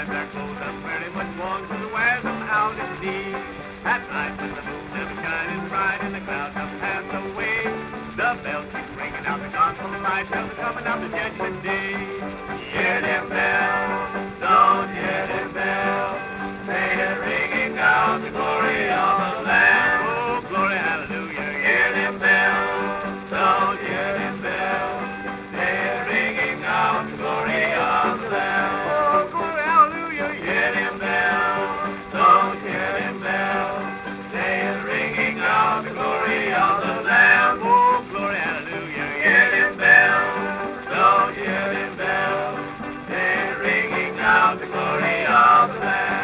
times our clothes are very much worn, so we wear them out indeed. At night when the moon never shining bright and the clouds have passed away, the bells keep ringing out the gospel light, bells are coming out the judgment day. Hear them bells, don't hear them bells, they're ringing out the glory of the Lamb. Oh, glory, hallelujah. Hear them bells, don't hear them bells, they're ringing out the glory of the Lamb. Oh, glory, hallelujah. Hear them bells, don't hear them bells, they're ringing out the glory of the Lamb. Oh, glory, hallelujah. Hear them bells, don't hear them bells, they're ringing out the glory of the Lamb.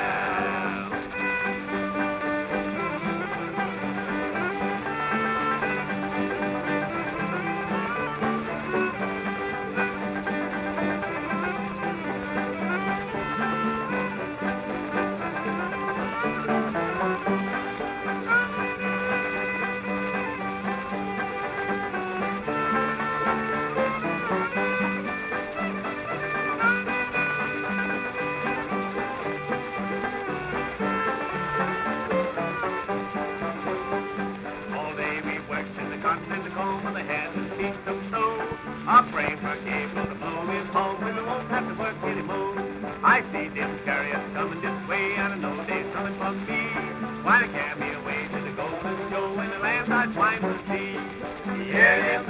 In the comb of the hand and feet some snow. Our brave brigade will the blow is home when we won't have to work anymore. I see them chariots coming this way and I know they're coming from me. Why they carry me away to the golden show in the land I find to see. Hear them